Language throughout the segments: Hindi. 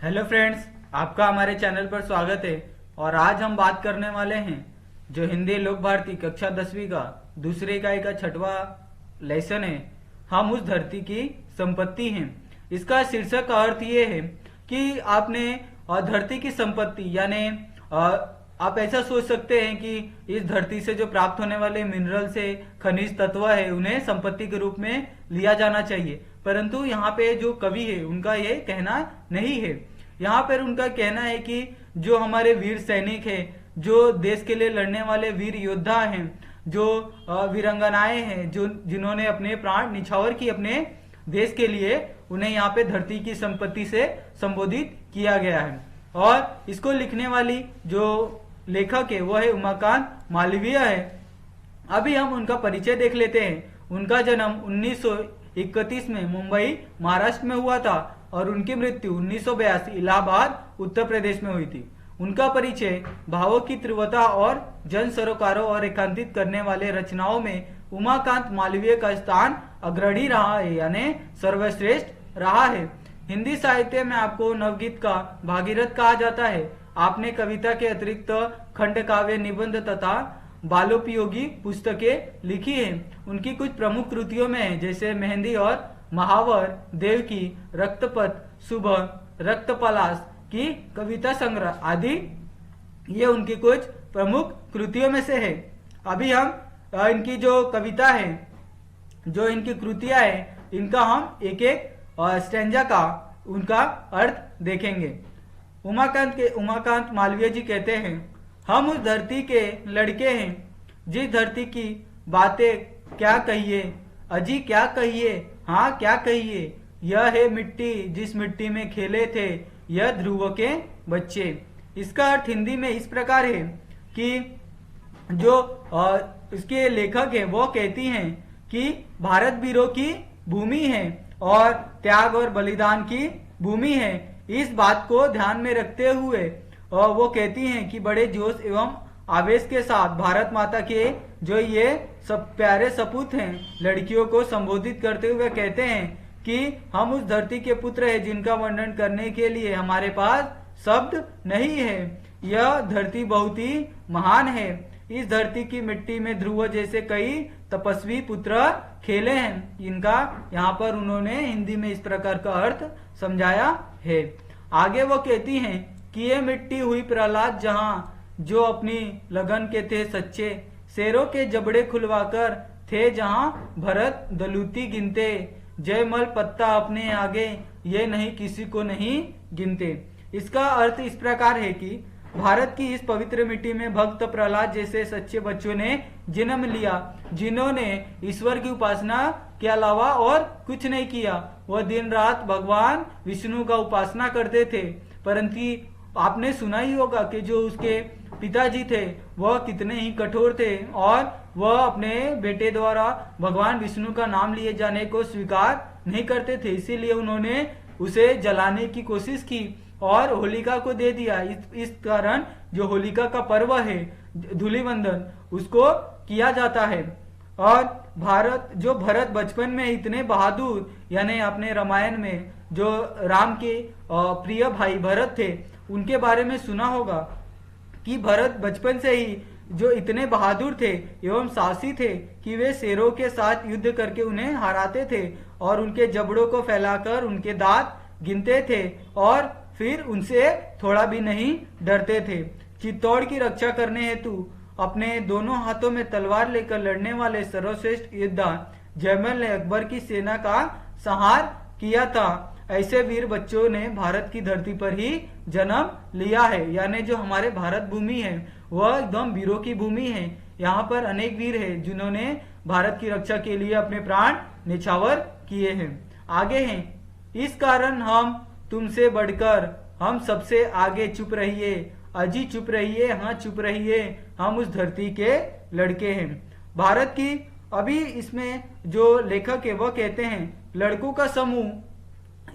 हेलो फ्रेंड्स, आपका हमारे चैनल पर स्वागत है। और आज हम बात करने वाले हैं जो हिंदी लोक भारती कक्षा 10वीं का दूसरी इकाई का 6वां लेसन है। हम उस धरती की संपत्ति हैं। इसका शीर्षक का अर्थ ये है कि आपने धरती की संपत्ति यानी आप ऐसा सोच सकते हैं कि इस धरती से जो प्राप्त होने वाले मिनरल से खनिज तत्व है उन्हें संपत्ति के रूप में लिया जाना चाहिए। परंतु यहाँ पे जो कवि है उनका ये कहना नहीं है। यहाँ पर उनका कहना है कि जो हमारे वीर सैनिक हैं, जो देश के लिए लड़ने वाले वीर योद्धा हैं, जो वीरांगनाएं हैं, जो जिन्होंने अपने प्राण निछावर की अपने देश के लिए, उन्हें यहाँ पे धरती की संपत्ति से संबोधित किया गया है। और इसको लिखने वाली जो लेखक है वो है उमाकांत मालवीय है। अभी हम उनका परिचय देख लेते हैं। उनका जन्म 1931 में मुंबई महाराष्ट्र में हुआ था और उनकी मृत्यु 1982 इलाहाबाद उत्तर प्रदेश में हुई थी। उनका परिचय भावों की तीव्रता और जन सरोकारों और एकांकित करने वाले रचनाओं में उमाकांत मालवीय का स्थान अग्रणी रहा है, यानी सर्वश्रेष्ठ रहा है। हिंदी साहित्य में आपको नवगीत का भागीरथ कहा जाता है। आपने कविता के अतिरिक्त खंड काव्य, निबंध तथा बालोपयोगी पुस्तकें लिखी हैं। उनकी कुछ प्रमुख कृतियों में जैसे मेहंदी और महावर, देवकी, रक्तपथ, सुबह, रक्तपलाश की कविता संग्रह आदि ये उनकी कुछ प्रमुख कृतियों में से है। अभी हम इनकी जो कविता है, जो इनकी कृतियां है, इनका हम एक एक स्टैंजा का उनका अर्थ देखेंगे। उमाकांत मालवीय जी कहते हैं, हम उस धरती के लड़के हैं, जिस धरती की बातें क्या कहिए, अजी क्या कहिए, हाँ क्या कहिए। यह है मिट्टी जिस मिट्टी में खेले थे यह ध्रुव के बच्चे। इसका अर्थ हिंदी में इस प्रकार है कि जो इसके लेखक है वो कहती हैं कि भारत वीरों की भूमि है और त्याग और बलिदान की भूमि है। इस बात को ध्यान में रखते हुए वो कहती हैं कि बड़े जोश एवं आवेश के साथ भारत माता के जो ये सब प्यारे सपूत हैं, लड़कियों को संबोधित करते हुए कहते हैं कि हम उस धरती के पुत्र हैं जिनका वर्णन करने के लिए हमारे पास शब्द नहीं है। यह धरती बहुत ही महान है। इस धरती की मिट्टी में ध्रुव जैसे कई तपस्वी पुत्र खेले हैं। इनका यहाँ पर उन्होंने हिंदी में इस प्रकार का अर्थ समझाया है। आगे वो कहती हैं कि ये मिट्टी हुई प्रहलाद जहाँ, जो अपनी लगन के थे सच्चे, शेरों के जबड़े खुलवाकर थे जहाँ भरत दलूती गिनते, जयमल पत्ता अपने आगे ये नहीं किसी को नहीं गिनते। इसका अर्थ इस प्रकार है कि भारत की इस पवित्र मिट्टी में भक्त प्रहलाद जैसे सच्चे बच्चों ने जन्म लिया, जिन्होंने ईश्वर की उपासना के अलावा और कुछ नहीं किया। वह दिन रात भगवान विष्णु का उपासना करते थे। परंतु आपने सुना ही होगा कि जो उसके पिताजी थे वह कितने ही कठोर थे और वह अपने बेटे द्वारा भगवान विष्णु का नाम लिए जाने को स्वीकार नहीं करते थे। इसीलिए उन्होंने उसे जलाने की कोशिश की और होलिका को दे दिया। इस कारण जो होलिका का पर्व है धूलिवंदन, उसको किया जाता है। और भरत बचपन में इतने बहादुर, यानी अपने रामायण में जो राम के प्रिय भाई भरत थे उनके बारे में सुना होगा कि भरत बचपन से ही जो इतने बहादुर थे एवं साहसी थे कि वे शेरों के साथ युद्ध करके उन्हें हराते थे और उनके जबड़ों को फैलाकर उनके दांत गिनते थे और फिर उनसे थोड़ा भी नहीं डरते थे। चित्तौड़ की रक्षा करने हेतु अपने दोनों हाथों में तलवार लेकर लड़ने वाले सर्वश्रेष्ठ योद्धा जयमल ने अकबर की सेना का संहार किया था। ऐसे वीर बच्चों ने भारत की धरती पर ही जन्म लिया है, यानी जो हमारे भारत भूमि है वह एकदम वीरों की भूमि है। यहाँ पर अनेक वीर हैं जिन्होंने भारत की रक्षा के लिए अपने प्राण निछावर किए हैं। आगे हैं, इस कारण हम तुमसे बढ़कर, हम सबसे आगे चुप रहिए, अजी चुप रहिए, हाँ चुप रहिए, हम उस धरती के लड़के हैं। भारत की अभी इसमें जो लेखक है वह कहते हैं लड़कों का समूह,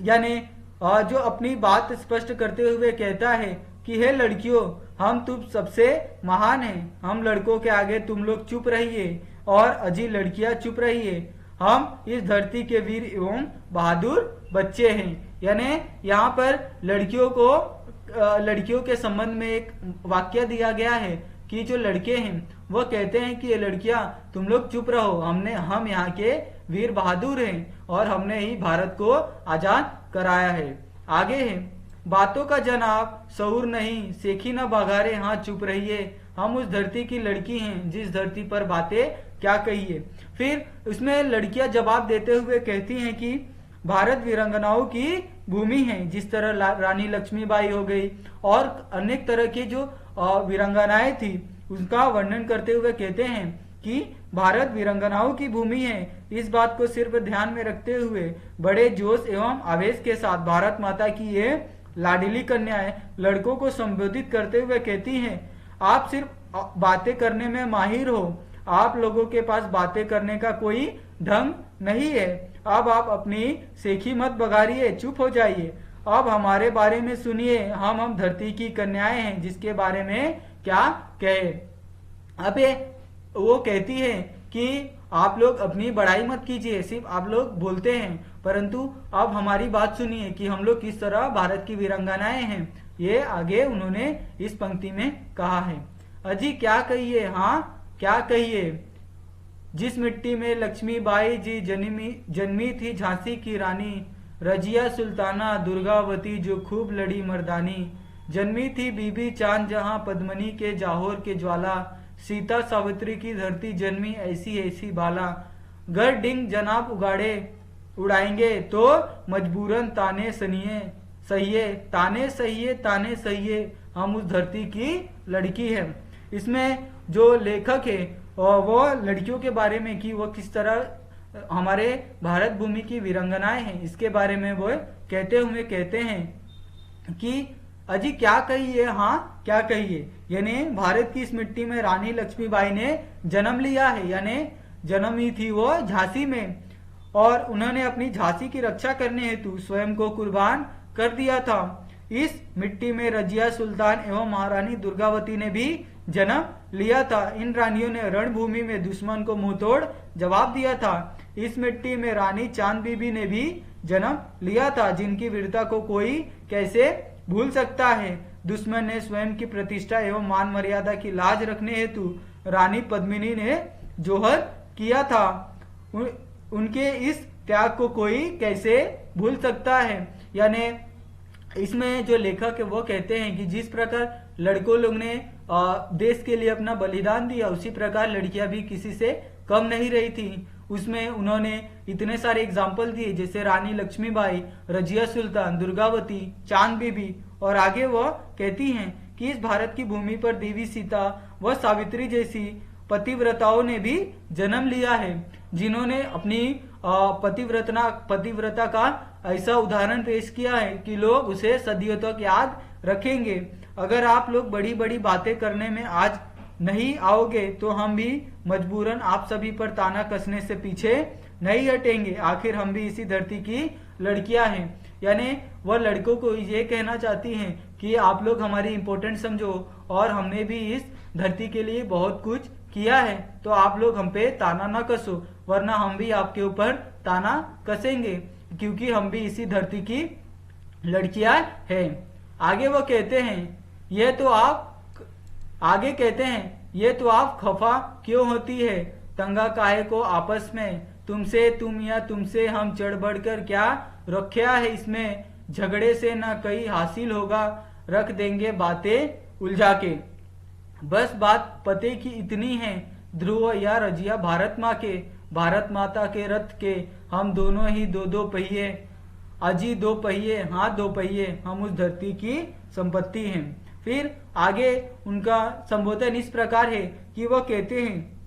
यानी जो अपनी बात स्पष्ट करते हुए कहता है कि हे लड़कियों, हम तुम सबसे महान हैं। हम लड़कों के आगे तुम लोग चुप रहिए और अजी लड़कियां चुप रहिए। हम इस धरती के वीर एवं बहादुर बच्चे हैं। यानी यहाँ पर लड़कियों के संबंध में एक वाक्य दिया गया है कि जो लड़के हैं वो कहते हैं कि ये लड़कियां तुम लोग चुप रहो, हम यहाँ के वीर बहादुर हैं और हमने ही भारत को आजाद कराया है। आगे है, बातों का जनाब शऊर नहीं, सेखी न बघारे, हाँ चुप रहिए, हम उस धरती की लड़की हैं जिस धरती पर बातें क्या कहिए। फिर उसमें लड़कियां जवाब देते हुए कहती हैं कि भारत वीरांगनाओं की भूमि है, जिस तरह रानी लक्ष्मीबाई हो गई और अनेक तरह की जो वीरांगनाएं थी उनका वर्णन करते हुए कहते हैं कि भारत वीरांगनाओं की भूमि है। इस बात को सिर्फ ध्यान में रखते हुए बड़े जोश एवं आवेश के साथ भारत माता की ये लाडली कन्याएं लड़कों को संबोधित करते हुए कहती हैं, आप सिर्फ बातें करने में माहिर हो, आप लोगों के पास बातें करने का कोई ढंग नहीं है। अब आप अपनी सेखी मत बघारिए, चुप हो जाइए। अब हमारे बारे में सुनिए, हम धरती की कन्याएं हैं जिसके बारे में क्या कहे। अब वो कहती है कि आप लोग अपनी बड़ाई मत कीजिए, सिर्फ आप लोग बोलते हैं, परंतु अब हमारी बात सुनिए कि हम लोग किस तरह भारत की वीरांगनाएं हैं। ये आगे उन्होंने इस पंक्ति में कहा है। अजी क्या कहिए, हाँ क्या कहिए, जिस मिट्टी में लक्ष्मीबाई जी जन्मी थी झांसी की रानी, रजिया सुल्ताना दुर्गावती जो खूब लड़ी मर्दानी, जन्मी थी बीबी चांद जहां पद्मनी के जाहोर के ज्वाला, सीता सावित्री की धरती जन्मी ऐसी ऐसी बाला, गर डिंग जनाब उड़ाएंगे तो मजबूरन ताने सहिए, ताने सहिए, हम उस धरती की लड़की है। इसमें जो लेखक है वो लड़कियों के बारे में कि वो किस तरह हमारे भारत भूमि की वीरांगनाएं हैं इसके बारे में वो कहते हैं कि अजी क्या कहिए, हाँ क्या कहिए, यानी भारत की इस मिट्टी में रानी लक्ष्मीबाई ने जन्म लिया है, यानी जन्म ही थी वो झांसी में, और उन्होंने अपनी झांसी की रक्षा करने हेतु स्वयं को कुर्बान कर दिया था। इस मिट्टी में रजिया सुल्तान एवं महारानी दुर्गावती ने भी जन्म लिया था। इन रानियों ने रणभूमि में दुश्मन को मुंहतोड़ जवाब दिया था। इस मिट्टी में रानी चांद बीबी ने भी जन्म लिया था, जिनकी वीरता को कोई कैसे भूल सकता है। दुश्मन ने स्वयं की प्रतिष्ठा एवं मान मर्यादा की लाज रखने हेतु रानी पद्मिनी ने जोहर किया था। उनके इस त्याग को कोई कैसे भूल सकता है। यानी इसमें जो लेखक है वो कहते हैं कि जिस प्रकार लड़कों लोग ने देश के लिए अपना बलिदान दिया, उसी प्रकार लड़कियां भी किसी से कम नहीं रही थी। उसमें उन्होंने इतने सारे एग्जाम्पल दिए, जैसे रानी लक्ष्मीबाई, रजिया सुल्तान, दुर्गावती, चांद बीबी, और आगे वह कहती हैं कि इस भारत की भूमि पर देवी सीता व सावित्री जैसी पतिव्रताओं ने भी जन्म लिया है, जिन्होंने अपनी पतिव्रता का ऐसा उदाहरण पेश किया है कि लोग उसे सदियों तक याद रखेंगे। अगर आप लोग बड़ी बड़ी बातें करने में आज नहीं आओगे तो हम भी मजबूरन आप सभी पर ताना कसने से पीछे नहीं हटेंगे। आखिर हम भी इसी धरती की लड़कियां हैं। यानी वह लड़कों को ये कहना चाहती हैं कि आप लोग हमारी इम्पोर्टेंट समझो और हमने भी इस धरती के लिए बहुत कुछ किया है, तो आप लोग हम पे ताना ना कसो, वरना हम भी आपके ऊपर ताना कसेंगे, क्योंकि हम भी इसी धरती की लड़कियां हैं। आगे वो कहते हैं ये तो आप खफा क्यों होती है, तंगा काहे को आपस में, तुमसे तुम या तुमसे हम चढ़ बढ़कर क्या रखा है इसमें, झगड़े से ना कहीं हासिल होगा, रख देंगे बातें उलझा के। बस बात पते की इतनी है, ध्रुव या रजिया भारत माता के रथ के हम दोनों ही दो पहिए, अजी दो पहिए, हाँ दो पहिए, हम उस धरती की संपत्ति हैं। फिर आगे उनका संबोधन इस प्रकार है कि वो कहते हैं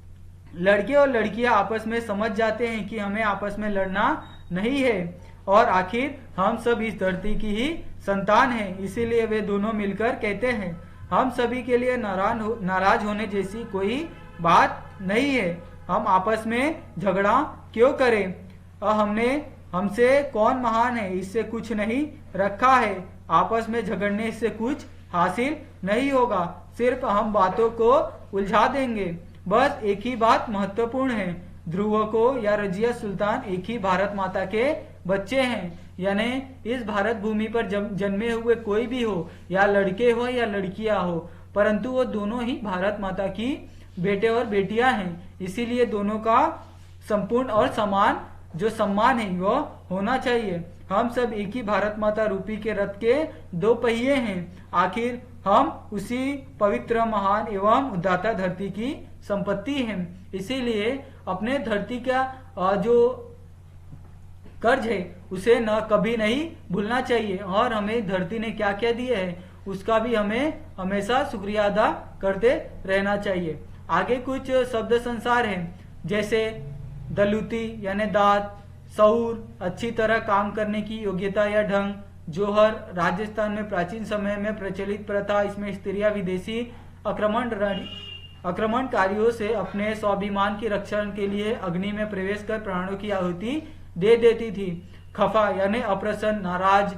लड़के और लड़कियां आपस में समझ जाते हैं कि हमें आपस में लड़ना नहीं है, और आखिर हम सब इस धरती की ही संतान हैं। इसीलिए वे दोनों मिलकर कहते हैं हम सभी के लिए नाराज होने जैसी कोई बात नहीं है, हम आपस में झगड़ा क्यों करें, हमसे कौन महान है, इससे कुछ नहीं रखा है, आपस में झगड़ने से कुछ हासिल नहीं होगा, सिर्फ हम बातों को उलझा देंगे। बस एक ही बात महत्वपूर्ण है, ध्रुव को या रजिया सुल्तान एक ही भारत माता के बच्चे हैं, यानी इस भारत भूमि पर जन्मे हुए कोई भी हो, या लड़के हो या लड़कियां हो, परंतु वो दोनों ही भारत माता की बेटे और बेटियां हैं। इसीलिए दोनों का संपूर्ण और समान जो सम्मान है वो होना चाहिए। हम सब एक ही भारत माता रूपी के रथ के दो पहिए हैं। आखिर हम उसी पवित्र, महान एवं उद्दाता धरती की संपत्ति हैं। इसीलिए अपने धरती का जो कर्ज है उसे न कभी नहीं भूलना चाहिए, और हमें धरती ने क्या क्या दिया है उसका भी हमें हमेशा शुक्रिया अदा करते रहना चाहिए। आगे कुछ शब्द संसार है, जैसे दलुती यानी दांत, सऊर अच्छी तरह काम करने की योग्यता या ढंग, जोहर राजस्थान में प्राचीन समय में प्रचलित प्रथा, इसमें स्त्रियां विदेशी आक्रमणकारियों से अपने स्वाभिमान की रक्षा के लिए अग्नि में प्रवेश कर प्राणों की आहुति दे देती थी। खफा यानी अप्रसन्न, नाराज,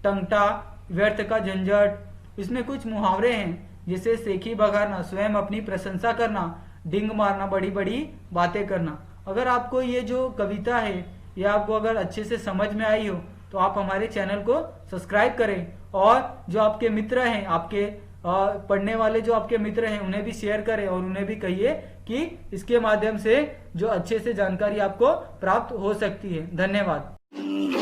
टंगटा, व्यर्थ का झंझट। इसमें कुछ मुहावरे हैं, जैसे सेखी बघारना, स्वयं अपनी प्रशंसा करना, डिंग मारना, बड़ी बड़ी बातें करना। अगर आपको ये जो कविता है ये आपको अगर अच्छे से समझ में आई हो तो आप हमारे चैनल को सब्सक्राइब करें, और जो आपके मित्र हैं, आपके पढ़ने वाले जो आपके मित्र हैं उन्हें भी शेयर करें, और उन्हें भी कहिए कि इसके माध्यम से जो अच्छे से जानकारी आपको प्राप्त हो सकती है। धन्यवाद।